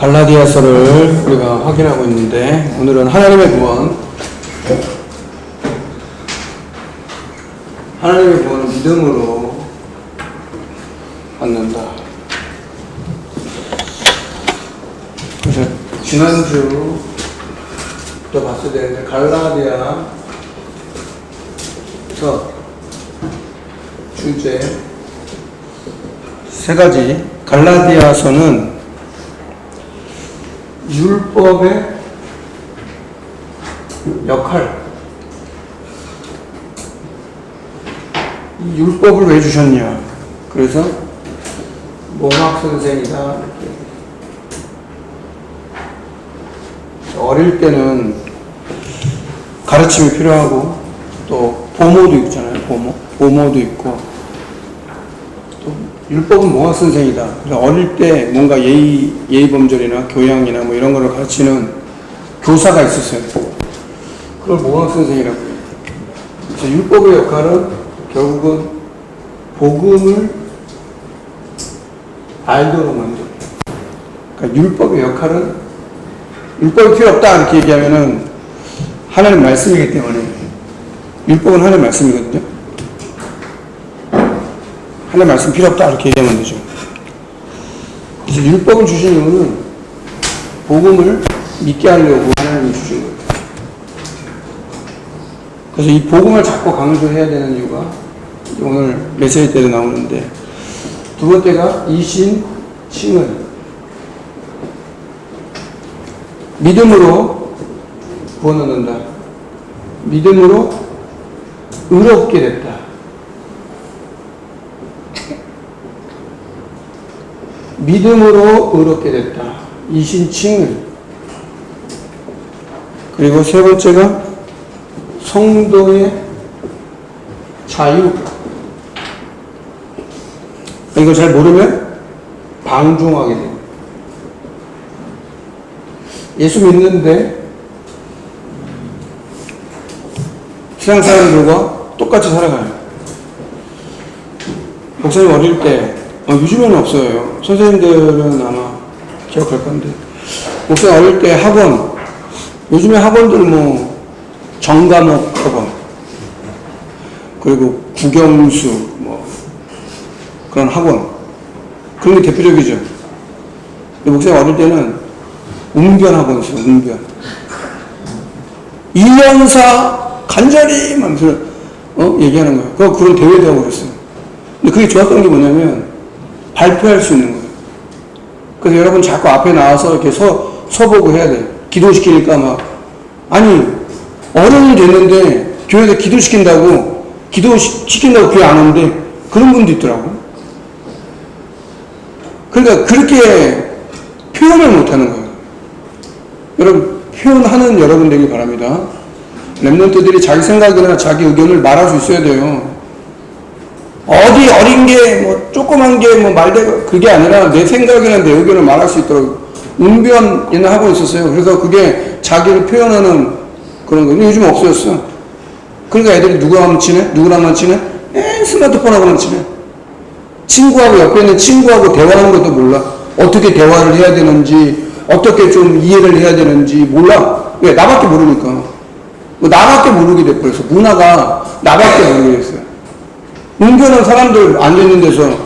갈라디아서를 우리가 확인하고 있는데 오늘은 하나님의 구원, 하나님의 구원은 믿음으로 받는다. 그래서 지난주도 봤어야 되는데 갈라디아서 주제 세 가지. 갈라디아서는 율법의 역할, 이 율법을 왜 주셨냐. 그래서 몽학 선생이다 이렇게. 어릴 때는 가르침이 필요하고 또 보모도 있잖아요. 보모도 있고 또 율법은 몽학 선생이다. 그래서 어릴 때 뭔가 예의범절이나 교양이나 뭐 이런 거를 가르치는 교사가 있었어요. 그걸 몽학 선생이라고 해요. 그래서 율법의 역할은 결국은 복음을 알도록 만들어요. 그러니까 율법의 역할은, 율법이 필요 없다 이렇게 얘기하면은 하나님 말씀이기 때문에, 율법은 하나님 말씀이거든요. 하나님 말씀 필요 없다 이렇게 얘기하면 되죠. 그래서 율법을 주신 이유는 복음을 믿게 하려고 하나님이 주신 거예요. 그래서 이 복음을 자꾸 강조해야 되는 이유가 오늘 메시지 때도 나오는데, 두 번째가 이신 칭은 믿음으로 구원 얻는다. 믿음으로 의롭게 됐다. 믿음으로 의롭게 됐다. 이신칭을. 그리고 세 번째가 성도의 자유. 이걸 잘 모르면 방종하게 돼요. 예수 믿는데 세상 사람들과 똑같이 살아가요. 목사님 어릴 때, 요즘에는 없어요. 선생님들은 아마 기억할 건데, 목사님 어릴 때 학원, 요즘에 학원들 뭐 정과목 학원, 그리고 국영수 뭐 그런 학원, 그런 게 대표적이죠. 근데 목사님 어릴 때는 웅변 학원 있어요. 웅변 1년사 간절히 막 얘기하는 거예요. 그런 대회도 하고 그랬어요. 근데 그게 좋았던 게 뭐냐면 발표할 수 있는 거예요. 그래서 여러분 자꾸 앞에 나와서 이렇게 서보고 해야 돼요. 기도시키니까 막, 아니 어른이 됐는데 교회에서 기도시킨다고 교회 안 오는데 그런 분도 있더라고. 그러니까 그렇게 표현을 못하는 거예요. 여러분, 표현하는 여러분 되길 바랍니다. 랩런트들이 자기 생각이나 자기 의견을 말할 수 있어야 돼요. 어디 어린 게, 뭐, 조그만 게, 뭐, 말대로, 그게 아니라 내 생각이나 내 의견을 말할 수 있도록 웅변이나 하고 있었어요. 그래서 그게 자기를 표현하는 그런 거. 요즘 없어졌어. 그러니까 애들이 누구랑만 치네? 스마트폰하고만 치네. 친구하고, 옆에 있는 친구하고 대화하는 것도 몰라. 어떻게 대화를 해야 되는지, 어떻게 좀 이해를 해야 되는지 몰라. 왜? 나밖에 모르니까. 나밖에 모르게 돼버렸어. 문화가 나밖에 모르게 됐어요. 웅변은 사람들 앉아있는 데서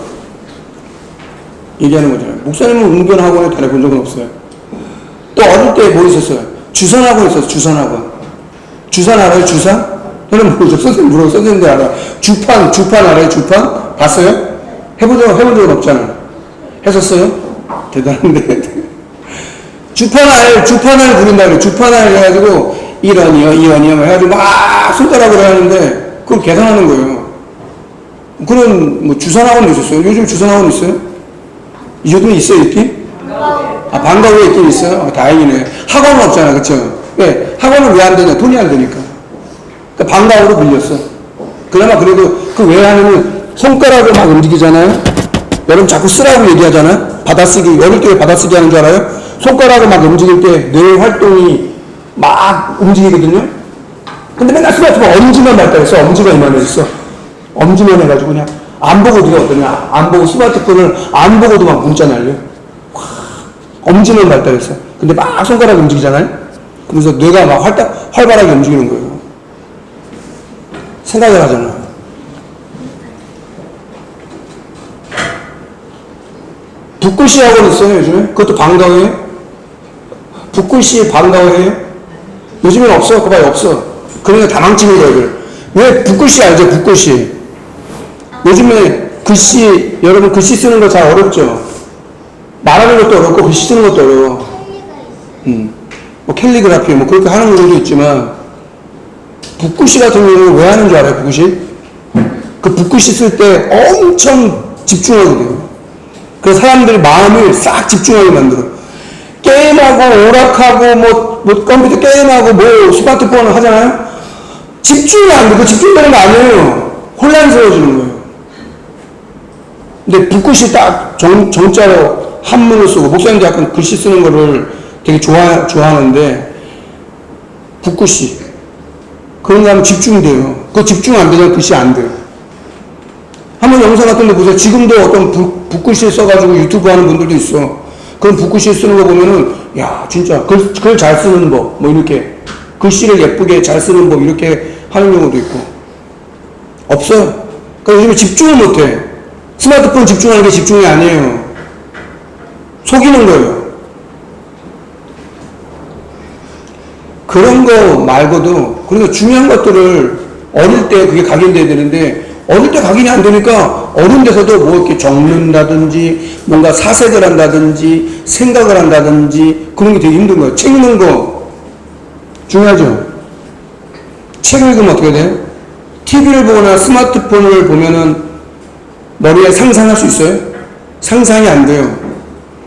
얘기하는 거잖아요. 목사님은 웅변 학원에 다녀본 적은 없어요. 또 어릴 때 뭐 있었어요? 주산학원 있었어요. 주산학원. 주산 알아요? 주산? 저는 모르죠. 선생님 물어요. 선생님들 알아. 주판 알아요? 주판? 봤어요? 해본 적은 없잖아요. 했었어요? 대단한데. 주판을 부른다 그래요. 주판을 해가지고, 이런이요, 해가지고 막 손가락으로 하는데, 그걸 계산하는 거예요. 그런, 뭐, 주산학원도 있었어요. 요즘 주산학원 있어요? 이 정도면 있어요, 있긴? 방과후에 있긴 있어요? 다행이네. 학원은 없잖아, 그쵸? 왜? 학원은 왜 안 되냐? 돈이 안 되니까. 그러니까 방과후로 빌렸어. 그나마 그래도 그 왜 하냐면, 손가락을 막 움직이잖아요? 여러분 자꾸 쓰라고 얘기하잖아요? 받아쓰기, 어릴 때 받아쓰기 하는 줄 알아요? 손가락을 막 움직일 때 뇌 활동이 막 움직이거든요? 근데 맨날 스마트폰 엄지만 발달했어. 엄지가 이만해졌어. 엄지만 해가지고 그냥 안 보고 네가 어떠냐. 안 보고 스마트폰을 안 보고도 막 문자 날려. 엄지는 발달했어. 근데 막 손가락이 움직이잖아요? 그래서 뇌가 막 활발하게 움직이는 거예요. 생각을 하잖아. 붓글씨 학원 있어요, 요즘에? 그것도 방과후예요? 붓글씨 방과후예요? 요즘엔 없어. 그거 봐요, 없어. 그러니까 다 망치는 거예요, 이걸. 왜 붓글씨 알죠? 붓글씨. 요즘에 글씨, 여러분 글씨 쓰는 거 잘 어렵죠? 말하는 것도 어렵고 글씨 쓰는 것도 어려워. 뭐 캘리그라피 뭐 그렇게 하는 경우도 있지만 붓글씨 같은 경우는 왜 하는 줄 알아요? 붓글씨? 그 붓글씨 쓸 때 엄청 집중하게 돼요. 그래서 사람들 마음을 싹 집중하게 만들어. 게임하고 오락하고 뭐 컴퓨터 게임하고 뭐 스마트폰 하잖아요? 집중이 안 돼. 그 집중되는 거 아니에요. 혼란스러워지는 거예요. 근데 붓글씨 딱 정자로 한문을 쓰고, 목사님도 약간 글씨 쓰는 거를 되게 좋아하는데, 붓글씨. 그런 거 하면 집중돼요. 그거 집중 안 되면 글씨 안 돼요. 한번 영상 같은 데 보세요. 지금도 어떤 붓글씨 써가지고 유튜브 하는 분들도 있어. 그런 붓글씨 쓰는 거 보면은, 야, 진짜 글 잘 쓰는 법, 뭐 이렇게. 글씨를 예쁘게 잘 쓰는 법, 이렇게 하는 경우도 있고. 없어요. 그러니까 요즘에 집중을 못 해. 스마트폰 집중하는 게 집중이 아니에요. 속이는 거예요. 그런 거 말고도, 그러니까 중요한 것들을 어릴 때 그게 각인돼야 되는데, 어릴 때 각인이 안 되니까 어른 데서도 뭐 이렇게 적는다든지, 뭔가 사색을 한다든지, 생각을 한다든지, 그런 게 되게 힘든 거예요. 책 읽는 거, 중요하죠? 책 읽으면 어떻게 돼요? TV를 보거나 스마트폰을 보면은 머리에 상상할 수 있어요? 상상이 안 돼요.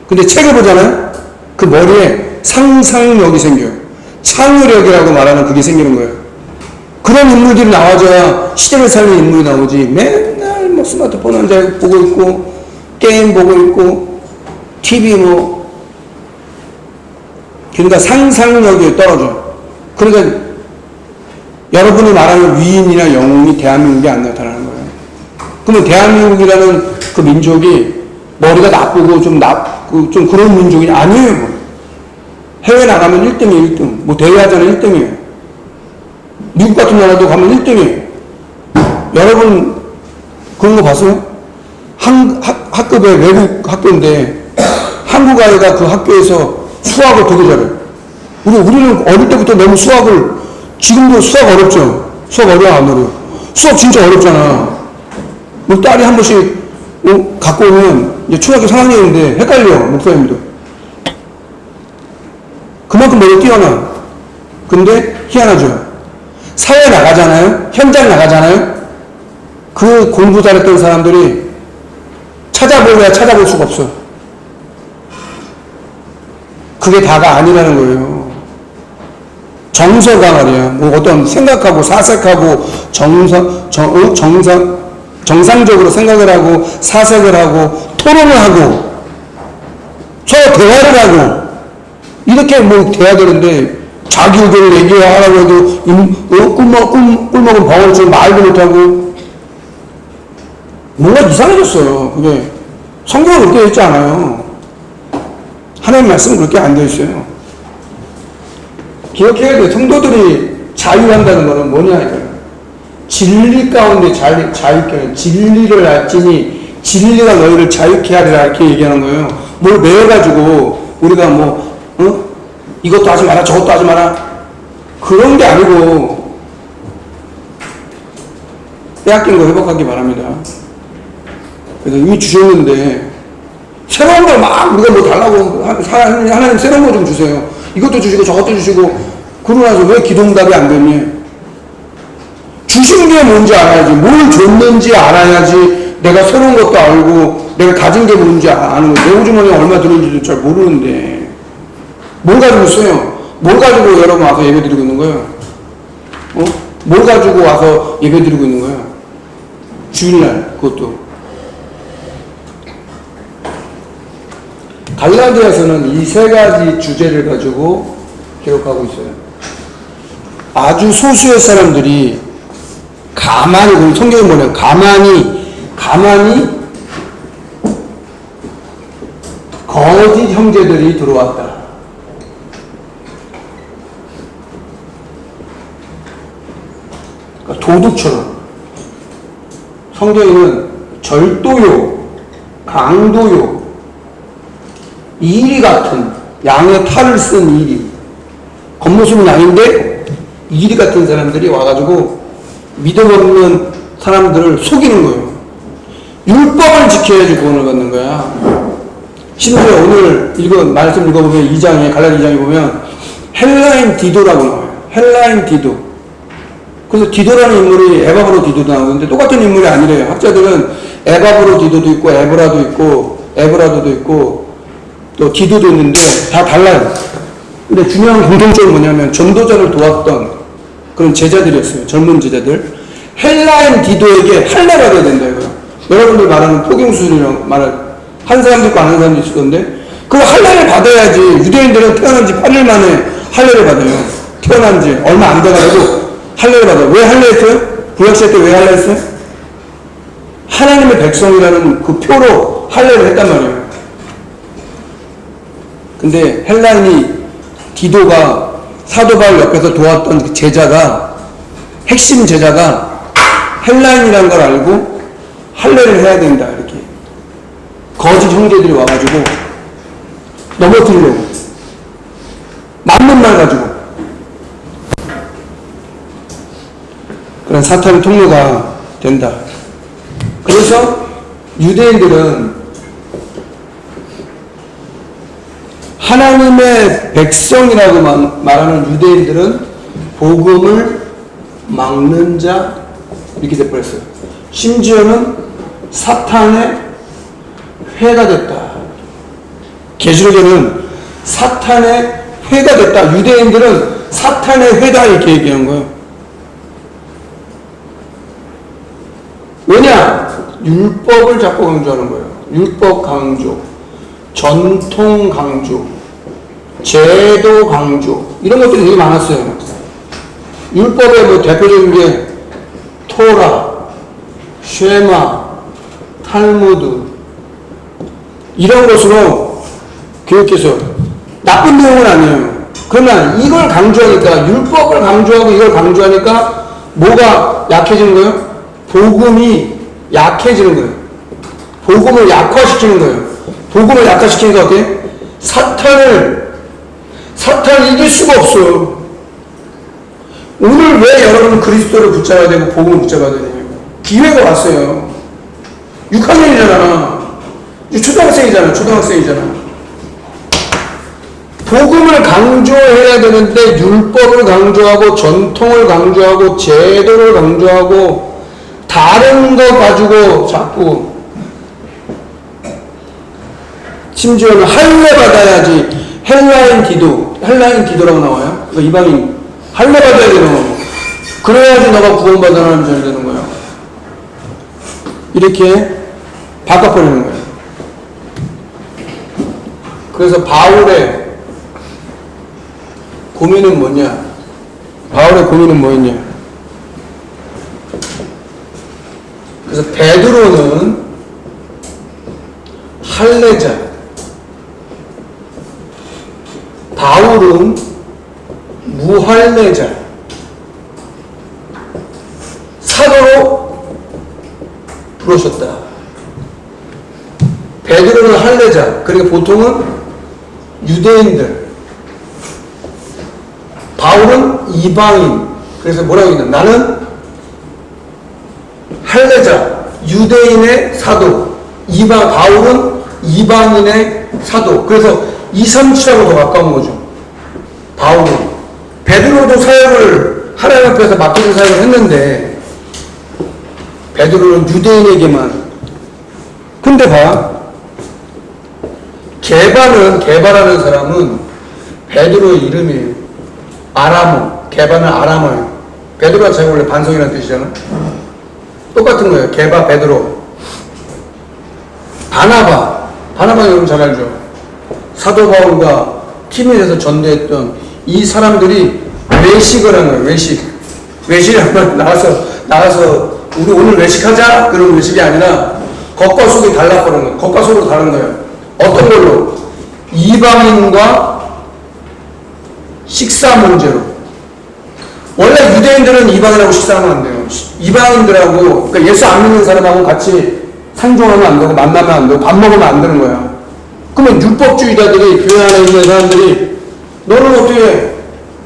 근데 책을 보잖아요? 그 머리에 상상력이 생겨요. 창의력이라고 말하는 그게 생기는 거예요. 그런 인물들이 나와줘야 시대를 살리는 인물이 나오지. 맨날 뭐 스마트폰 앉아 보고 있고, 게임 보고 있고, TV 뭐. 그러니까 상상력이 떨어져. 그러니까 여러분이 말하는 위인이나 영웅이 대한민국에 안 나타나는 거예요. 그러면 대한민국이라는 그 민족이 머리가 나쁘고 좀 그런 민족이 아니에요. 해외 나가면 1등이에요, 1등. 뭐 대회하자는 1등이에요. 미국 같은 나라도 가면 1등이에요. 여러분, 그런 거 봤어요? 학급의 외국 학교인데, 한국 아이가 그 학교에서 수학을 되게 잘해요. 우리는 어릴 때부터 너무 지금도 수학 어렵죠? 수학 어려워, 안 어려워? 수학 진짜 어렵잖아. 우리 딸이 한 번씩 갖고 오면, 이제 초등학교 3학년인데 헷갈려, 목사님도. 그만큼 머리 뛰어나. 근데 희한하죠? 사회 나가잖아요? 현장 나가잖아요? 그 공부 잘했던 사람들이 찾아볼 수가 없어. 그게 다가 아니라는 거예요. 정서가 말이야. 뭐 어떤 생각하고 사색하고 정상적으로 생각을 하고 사색을 하고 토론을 하고 서로 대화를 하고 이렇게 뭐 돼야 되는데 자기 의견을 얘기하라고 해도 꿀먹은 벙어리처럼 말도 못하고 뭔가 이상해졌어요. 그게 성경은 그렇게 되어 있지 않아요. 하나님 말씀은 그렇게 안 되어 있어요. 기억해야 돼요. 성도들이 자유한다는 것은 뭐냐 이거예요. 진리 가운데 자유케 진리를 알지니 진리가 너희를 자유케 하리라 이렇게 얘기하는 거예요. 뭘 매여가지고 우리가 이것도 하지 마라 저것도 하지 마라 그런 게 아니고 빼앗긴 거 회복하기 바랍니다. 그래서 이미 주셨는데 새로운 걸 막 우리가 뭐 달라고 하나님 새로운 거 좀 주세요. 이것도 주시고 저것도 주시고 그러고 나서 왜 기도응답이 안 되니? 주신 게 뭔지 알아야지. 뭘 줬는지 알아야지. 내가 새로운 것도 알고 내가 가진 게 뭔지 아는 거예요. 내 호주머니에 얼마 들었는지도 잘 모르는데 뭘 가지고 있어요? 뭘 가지고 여러분 와서 예배 드리고 있는 거예요? 뭘 가지고 와서 예배 드리고 있는 거예요? 주일날 그것도. 갈라디아서는 이 세 가지 주제를 가지고 기록하고 있어요. 아주 소수의 사람들이 가만히, 성경이 뭐냐면 가만히 거짓 형제들이 들어왔다. 그러니까 도둑처럼. 성경에는 절도요, 강도요, 이리 같은 양의 탈을 쓴 이리, 겉모습은 양인데 이리 같은 사람들이 와가지고 믿음 없는 사람들을 속이는 거예요. 율법을 지켜야지 구원을 받는 거야. 심지어 오늘 말씀 읽어보면 2장에, 갈라디 2장에 보면 헬라인 디도라고 나와요. 헬라인 디도. 그래서 디도라는 인물이 에바브로 디도도 나오는데 똑같은 인물이 아니래요. 학자들은 에바브로 디도도 있고 에브라도 있고 에브라도도 있고 또 디도도 있는데 다 달라요. 근데 중요한 공통점은 뭐냐면 전도자를 도왔던 그런 제자들이었어요. 젊은 제자들. 헬라인 디도에게 할례 받아야 된다 이거예요. 여러분들 말하는 포경수술이라고 말할 한 사람도 있고 안 하는 사람도 있을 건데 그 할례를 받아야지. 유대인들은 태어난 지 8일 만에 할례를 받아요. 태어난 지 얼마 안 돼가지고 할례를 받아요. 왜 할례했어요? 구약시대 때 왜 할례했어요? 하나님의 백성이라는 그 표로 할례를 했단 말이에요. 근데 헬라인이 디도가 사도 바울 옆에서 도왔던 그 제자가, 핵심 제자가 헬라인이라는 걸 알고 할례를 해야 된다 이렇게 거짓 형제들이 와가지고 넘어뜨리려고 맞는 말 가지고 그런 사탄의 통로가 된다. 그래서 유대인들은 하나님의 백성이라고 말하는 유대인들은 복음을 막는 자 이렇게 돼버렸어요. 심지어는 사탄의 회가 됐다. 계시록에는 사탄의 회가 됐다. 유대인들은 사탄의 회다 이렇게 얘기한 거예요. 왜냐? 율법을 자꾸 강조하는 거예요. 율법 강조, 전통 강조, 제도 강조 이런 것들이 되게 많았어요. 율법의 뭐 대표적인 게 토라, 쉐마, 탈무드 이런 것으로 교육해서 나쁜 내용은 아니에요. 그러나 이걸 강조하니까 율법을 강조하고 이걸 강조하니까 뭐가 약해지는 거예요? 복음이 약해지는 거예요. 복음을 약화시키는 거예요. 복음을 약화시키니까 어떻게? 사탄을 이길 수가 없어요. 오늘 왜 여러분은 그리스도를 붙잡아야 되고 복음을 붙잡아야 되냐고. 기회가 왔어요. 6학년이잖아. 초등학생이잖아. 복음을 강조해야 되는데 율법을 강조하고 전통을 강조하고 제도를 강조하고 다른 거 가지고 자꾸 심지어는 할례 받아야지. 헬라인 디도라고 나와요. 그러니까 이방인 할례 받아야 되는 그래야지 너가 구원받아라는 줄 되는 거야. 이렇게 바꿔버리는 거예요. 그래서 바울의 고민은 뭐냐? 바울의 고민은 뭐였냐? 그래서 베드로는 할례자, 바울은 무할례자, 사도로 부르셨다. 베드로는 할례자, 그러니까 보통은 유대인들, 바울은 이방인. 그래서 뭐라고 했냐? 나는 할례자, 유대인의 사도, 바울은 이방인의 사도. 그래서 237하고 더 가까운 거죠. 바울은. 베드로도 사역을 하나님 앞에서 맡겨진 사역을 했는데 베드로는 유대인에게만. 근데 봐. 게바라는 사람은 베드로의 이름이에요. 아람어. 게바는 아람어예요. 베드로가 자기 원래 반성이라는 뜻이잖아. 똑같은 거예요. 게바, 베드로. 바나바 여러분 잘 알죠? 사도 바울과 팀이 돼서 전도했던 이 사람들이 외식을 한 거예요. 외식을 하면 나가서 우리 오늘 외식하자? 그런 외식이 아니라 겉과 속이 달라버린 거예요. 겉과 속으로 다른 거예요. 어떤 걸로? 이방인과 식사 문제로. 원래 유대인들은 이방인하고 식사하면 안 돼요. 이방인들하고, 그러니까 예수 안 믿는 사람하고 같이 상종하면 안 되고, 만나면 안 되고, 밥 먹으면 안 되는 거야. 그러면 율법주의자들이, 교회 안에 있는 사람들이, 너는 어떻게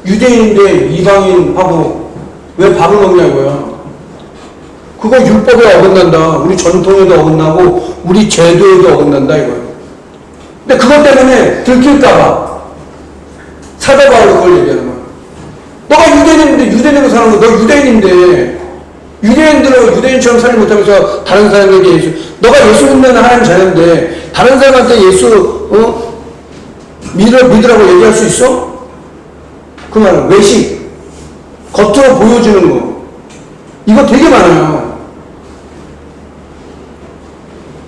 유대인인데 이방인하고 왜 밥을 먹냐고요. 그거 율법에 어긋난다. 우리 전통에도 어긋나고, 우리 제도에도 어긋난다, 이거예요. 근데 그것 때문에 들킬까봐 사도 바울이 그걸 얘기하는 거야. 너가 유대인인데, 유대인으로 사는 거, 너 유대인인데, 유대인들은 유대인처럼 살지 못하면서 다른 사람에게 예수, 너가 예수 믿는 하나님 자녀인데, 다른 사람한테 예수, 믿으라고 얘기할 수 있어? 그 말은 외식, 겉으로 보여주는 거. 이거 되게 많아요.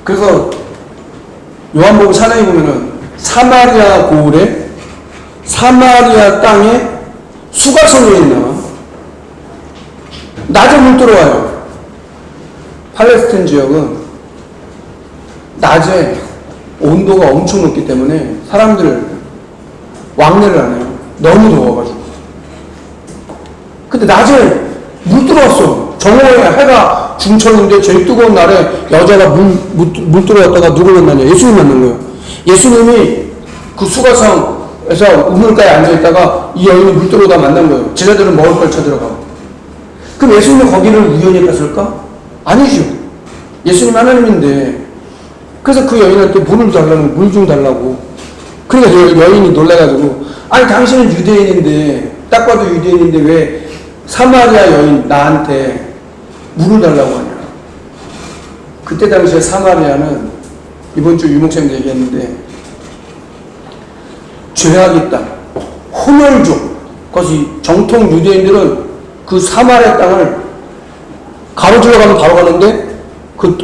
그래서 요한복음 4장에 보면은 사마리아 고을에, 사마리아 땅에 수가성에 있나 낮에 물 들어와요. 팔레스타인 지역은 낮에 온도가 엄청 높기 때문에 사람들 왕래를 안 해요. 너무 더워가지고. 근데 낮에 물 들어왔어. 정오에 해가 중천인데 제일 뜨거운 날에 여자가 물 들어왔다가 누굴 만나냐? 예수님 만난 거예요. 예수님이 그 수가성에서 우물가에 앉아있다가 이 여인이 물 들어오다 만난 거예요. 제자들은 먹을 걸 쳐들어가고. 그럼 예수님이 거기를 우연히 갔을까? 아니죠. 예수님 하나님인데. 그래서 그 여인한테 물을 달라는, 물 좀 달라고. 그러니까 여인이 놀라가지고, 아니, 당신은 유대인인데, 딱 봐도 유대인인데 왜 사마리아 여인 나한테 물을 달라고 하냐. 그때 당시에 사마리아는 이번 주 유목사님도 얘기했는데, 죄악이 땅, 혼혈족, 그것이 정통 유대인들은 그 사마리아 땅을 가로질러 가면 바로 가는데 그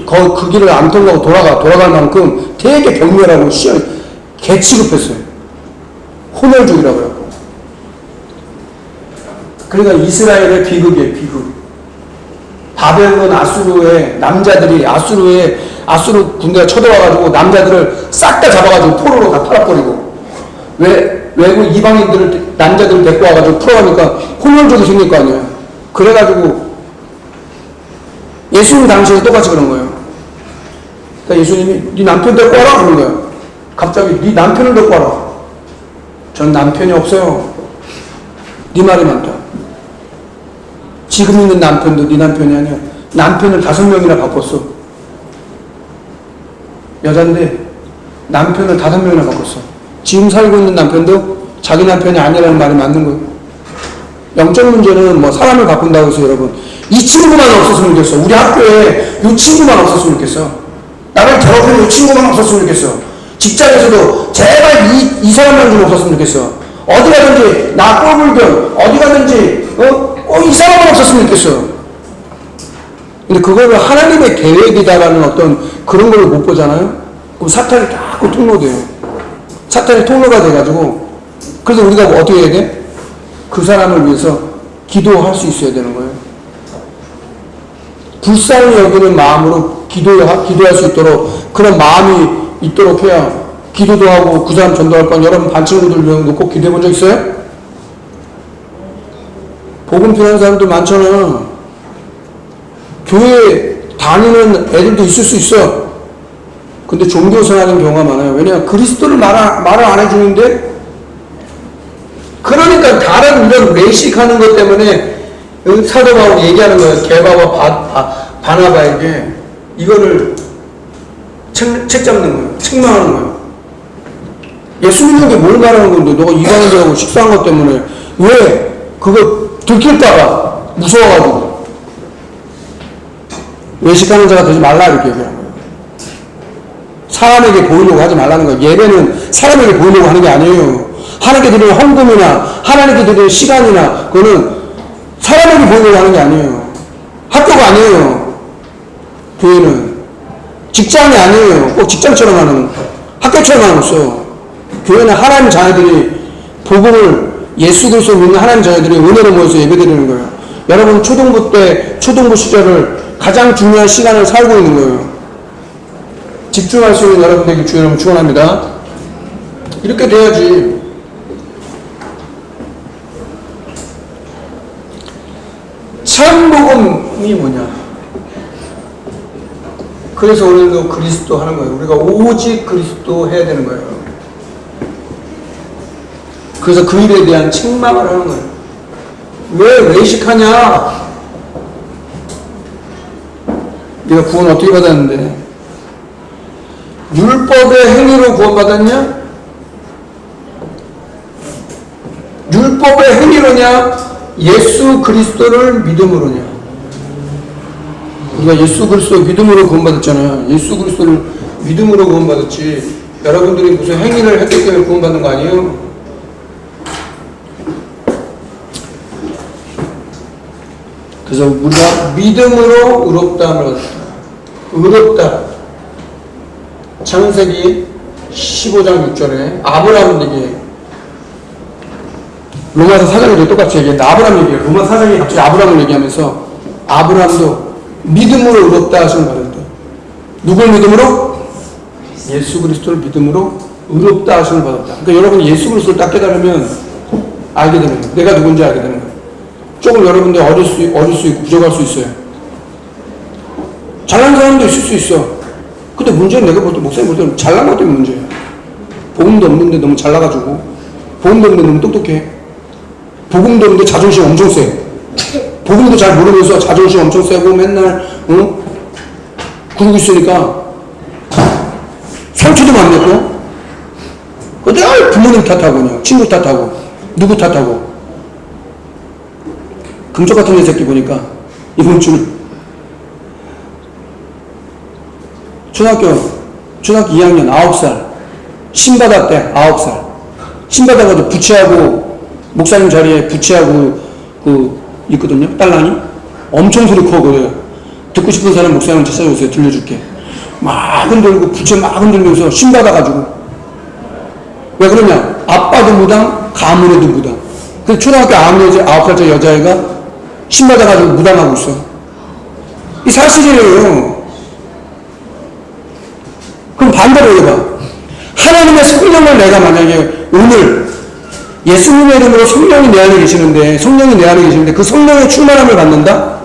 길을 안 통과하고 돌아갈 만큼 되게 격렬하고 개 취급했어요. 혼혈족이라고 해요. 그러니까 이스라엘의 비극이에요, 비극. 바벨론 아수르의 남자들이, 아수르 군대가 쳐들어와가지고 남자들을 싹 다 잡아가지고 포로로 다 팔아버리고, 외국 이방인들을, 남자들을 데리고 와가지고 풀어가니까 혼혈족이 생길 거 아니에요. 그래가지고 예수님 당시에 똑같이 그런 거예요. 그러니까 예수님이 네 남편 데리고 와라 그런 거예요. 갑자기 네 남편을 데리고 와라. 전 남편이 없어요. 네 말이 많다. 지금 있는 남편도 네 남편이 아니야. 남편을 5명이나 바꿨어. 여잔데 남편을 5명이나 바꿨어. 지금 살고 있는 남편도 자기 남편이 아니라는 말이 맞는 거예요. 영적 문제는 뭐 사람을 바꾼다고 해서 여러분, 이 친구만 없었으면 좋겠어. 우리 학교에 이 친구만 없었으면 좋겠어. 나를 괴롭히는 이 친구만 없었으면 좋겠어. 직장에서도 제발 이 사람만 좀 없었으면 좋겠어. 어디 가든지 나 꼴불견, 어디 가든지 이 사람만 없었으면 좋겠어. 근데 그거를 하나님의 계획이다라는 어떤 그런 걸 못 보잖아요. 그럼 사탄이 자꾸 통로돼요. 사탄이 통로가 돼가지고, 그래서 우리가 어떻게 해야 돼? 그 사람을 위해서 기도할 수 있어야 되는 거예요. 불쌍히 여기는 마음으로 기도할 수 있도록, 그런 마음이 있도록 해야 기도도 하고 그 사람 전도할 건. 여러분 반 친구들 놓고 기도해 본 적 있어요? 복음 필요한 사람들 많잖아. 교회 다니는 애들도 있을 수 있어. 근데 종교 생활하는 경우가 많아요. 왜냐하면 그리스도를 말을 안 해주는데, 그러니까 다른 이런 외식하는 것 때문에 사도 바울이 얘기하는 거예요. 게바와 바나바에게 이거를 책 잡는 거예요. 책망하는 거예요. 예수 믿는 게 뭘 말하는 건데 너가 이방인들하고 식사한 것 때문에 왜 그거 들킬까봐 무서워가지고 외식하는 자가 되지 말라 이렇게 얘기하는 거예요. 사람에게 보이려고 하지 말라는 거예요. 예배는 사람에게 보이려고 하는 게 아니에요. 하나님께 드리는 헌금이나 하나님께 드리는 시간이나 그거는 사람에게 보이려고 하는 게 아니에요. 학교가 아니에요. 교회는 직장이 아니에요. 꼭 직장처럼 하는, 학교처럼 하는 거죠. 교회는 하나님 자녀들이 복음을, 예수 그리스도 믿는 하나님 자녀들이 은혜로 모여서 예배드리는 거예요. 여러분 초등부 시절을 가장 중요한 시간을 살고 있는 거예요. 집중할 수 있는 여러분들에게 주여 여러분 축원합니다. 이렇게 돼야지. 참복음이 뭐냐? 그래서 오늘도 그리스도 하는 거예요. 우리가 오직 그리스도 해야 되는 거예요. 그래서 그 일에 대한 책망을 하는 거예요. 왜 외식하냐? 네가 구원 어떻게 받았는데? 율법의 행위로 구원받았냐? 율법의 행위로냐? 예수 그리스도를 믿음으로냐? 우리가 예수 그리스도 믿음으로 구원받았잖아요. 예수 그리스도를 믿음으로 구원받았지. 여러분들이 무슨 행위를 했기 때문에 구원받는 거 아니에요? 그래서 우리가 믿음으로 의롭다함을 얻었다. 의롭다. 창세기 15장 6절에 아브라함 얘기해요. 로마서 4장에도 똑같이 얘기했는데 아브라함 얘기해요. 로마 4장에 갑자기 아브라함을 얘기하면서 아브라함도 믿음으로 의롭다 하심을 받았다. 누굴 믿음으로? 예수 그리스도를 믿음으로 의롭다 하심을 받았다. 그러니까 여러분이 예수 그리스도를 딱 깨달으면 알게 되는 거예요. 내가 누군지 알게 되는 거예요. 조금 여러분들 어릴 수 있고 부족할 수 있어요. 잘난 사람도 있을 수 있어. 근데 문제는 내가 볼 때, 목사님 볼 때는 잘난 것 때문에 문제야. 복음도 없는데 너무 잘나가지고, 복음도 없는데 너무 똑똑해. 복음도 없는데 자존심 엄청 세. 복음도 잘 모르면서 자존심 엄청 세고 맨날 그러고 있으니까 상처도 많이 냈고, 늘 부모님 탓하고 그냥 친구 탓하고 누구 탓하고. 금쪽 같은 애 새끼 보니까 이번 주는 초등학교 2학년 9살 신받았대. 9살 신받아가지고 부채하고 목사님 자리에 부채하고 있거든요. 딸랑이 엄청 소리 커거든요. 듣고 싶은 사람 목사님 찾아오세요. 들려줄게. 막 흔들고 부채 막 흔들면서 신받아가지고. 왜 그러냐? 아빠도 무당 가문에도 무당. 그 초등학교 9살짜리 여자애가 신받아가지고 무당하고 있어. 이 사실이에요. 그럼 반대로 해봐. 하나님의 성령을 내가 만약에 오늘 예수님의 이름으로 성령이 내 안에 계시는데 그 성령의 충만함을 받는다?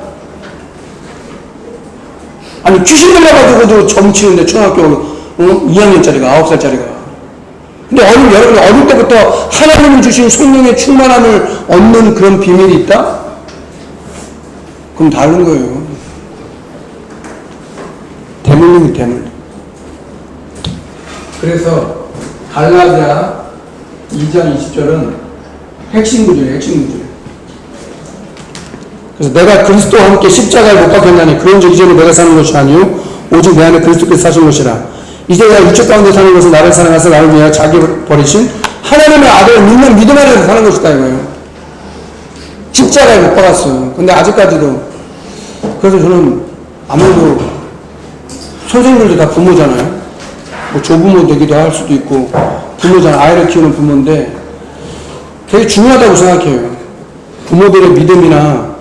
아니 귀신 들려가지고도 점치는데 초등학교 2학년짜리가 9살짜리가. 근데 여러분 어릴 때부터 하나님이 주신 성령의 충만함을 얻는 그런 비밀이 있다? 그럼 다른 거예요. 대물림이 대물림. 그래서 갈라디아 2장 20절은 핵심 구절이에요. 그래서 내가 그리스도와 함께 십자가에 못 박혔나니 그런즉 이제는 내가 사는 것이 아니요 오직 내 안에 그리스도께서 사신 것이라. 이제 내가 육체 가운데 사는 것은 나를 사랑하사 나를 위하여 자기 버리신 하나님의 아들을 믿는 믿음 안에서 사는 것이다 이거예요. 십자가에 못 박았어요. 근데 아직까지도. 그래서 저는 아무래도 선생님들도 다 부모잖아요. 뭐 조부모 되기도 할 수도 있고 부모잖아요. 아이를 키우는 부모인데 되게 중요하다고 생각해요. 부모들의 믿음이나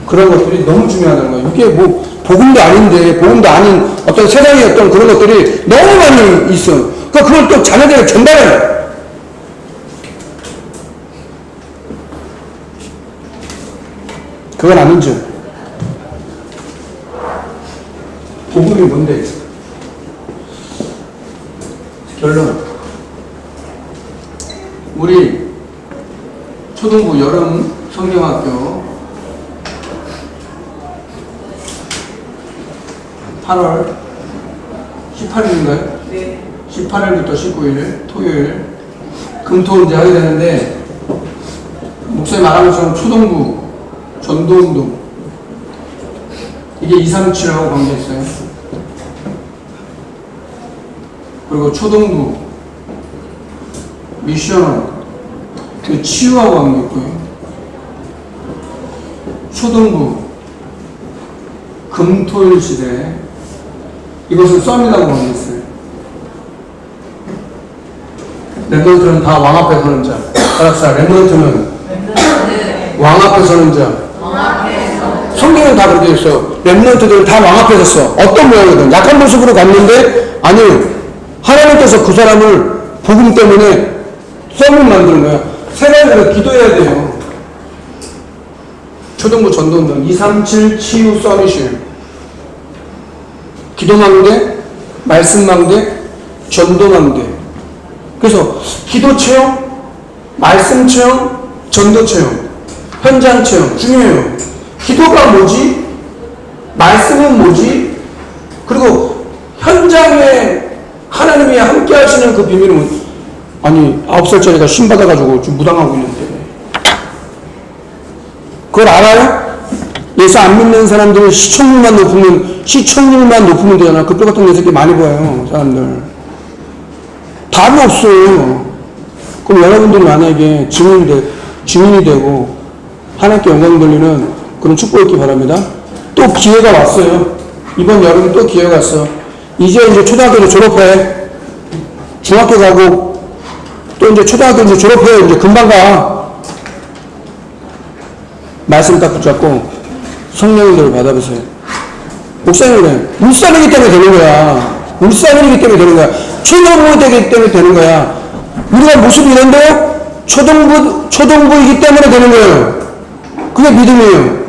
그런 것들이 너무 중요하다는 거예요. 이게 뭐 복음도 아닌데 복음도 아닌 어떤 세상의 어떤 그런 것들이 너무 많이 있어. 그러니까 그걸 또 자녀들에게 전달해야 돼. 그건 아닌지. 복음이 뭔데? 결론. 우리 초등부 여름 성경학교 8월 18일인가요? 네. 18일부터 19일 토요일 금토일제 하게 되는데 목사님 말한 것처럼 초등부 전도운동 이게 237하고 관계있어요. 그리고 초등부 미션원 그 치유하고 관계있고요. 초등부 금토일 시대 이것은 썸이라고 관계있어요. 랩런트는 다 왕 앞에 서는 자. 알았어. 랩런트는 왕 앞에 서는 자. 성경은 다 그렇게 있어. 랩런트들은 다 왕 앞에 섰어. 어떤 모양이든 약한 모습으로 갔는데 아니요. 하나님께서 그 사람을 복음 때문에 썸을 만드는 거야. 세 가지로 기도해야 돼요. 초등부 전도운동 237 치유 서밋이에요. 기도망대, 말씀망대, 전도망대. 그래서 기도 체험, 말씀 체험, 전도 체험, 현장 체험 중요해요. 기도가 뭐지? 말씀은 뭐지? 그리고 현장에 하나님이 함께 하시는 그 비밀은 아니 9살짜리가 신 받아가지고 지금 무당하고 있는데 그걸 알아요? 예수 안 믿는 사람들은 시청률만 높으면 되잖아. 그쪽 같은 내 새끼 많이 보여요 사람들. 답이 없어요. 그럼 여러분들이 만약에 증인이 되고 하나님께 영광 돌리는 그런 축복이 있기 바랍니다. 또 기회가 왔어요. 이번 여름에 또 기회가 왔어. 이제 초등학교를 졸업해. 중학교 가고 또 이제 초등학교 이제 졸업해. 이제 금방 가. 말씀 딱 붙잡고 성령님들을 받아보세요. 목사님은 울산이기 때문에 되는 거야. 울산이기 때문에 되는 거야. 초등부 되기 때문에 되는 거야. 우리가 모습이 이런데요? 초등부이기 때문에 되는 거예요. 그게 믿음이에요.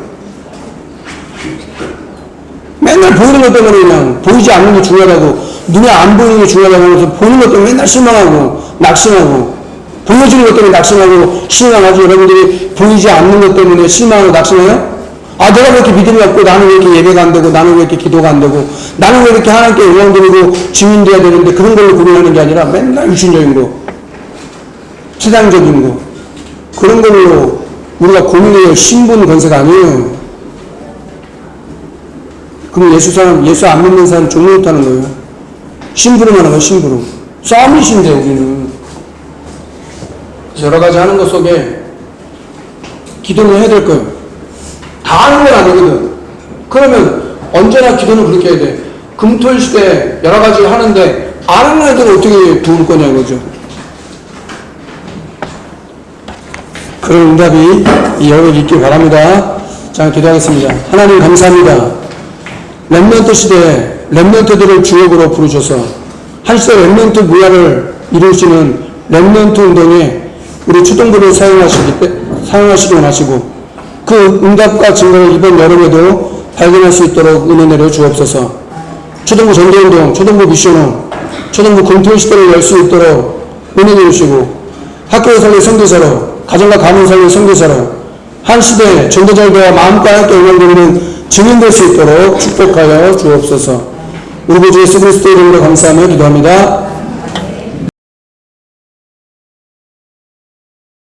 맨날 보이는 것 때문에 그냥 보이지 않는 게 중요하다고, 눈에 안 보이는 게 중요하다고 해서 보이는 것 때문에 맨날 실망하고 낙심하고, 보여지는 것 때문에 낙심하고 실망하죠. 여러분들이 보이지 않는 것 때문에 실망하고 낙심해요? 아, 내가 왜 이렇게 믿음이 없고, 나는 왜 이렇게 예배가 안 되고, 나는 왜 이렇게 기도가 안 되고, 나는 왜 이렇게 하나님께 영광 드리고 증인돼야 되는데, 그런 걸로 고민하는 게 아니라 맨날 육신적인 거, 세상적인 거, 그런 걸로 우리가 고민해요. 신분 건세가 아니에요. 그럼 예수 안 믿는 사람 종로 못하는 거예요. 심부름 하는 거예요, 심부름. 싸움이신데, 우리는. 여러 가지 하는 것 속에 기도는 해야 될 거예요. 다 하는 건 아니거든. 그러면 언제나 기도는 그렇게 해야 돼. 금토일 시대 여러 가지 하는데, 안 하는 애들은 어떻게 도울 거냐, 이거죠. 그런 응답이 여러분 있길 바랍니다. 자, 기도하겠습니다. 하나님 감사합니다. 렘넌트 시대에 렘넌트들을 주역으로 부르셔서 한 시대 렘넌트 문화를 이루시는 렘넌트 운동에 우리 초등부를 사용하시기 원하시고 그 응답과 증거를 이번 여름에도 발견할 수 있도록 은혜 내려 주옵소서. 초등부 전도운동, 초등부 미션홈, 초등부 금토일 시대를 열 수 있도록 은혜 내주시고 학교에 살릴 선교사로 가정과 가문 살릴 선교사로 한 시대에 전도자들과 마음과 함께 영광드리는 증인될 수 있도록 축복하여 주옵소서. 우리 구주 예수 그리스도 이름으로 감사하며 기도합니다.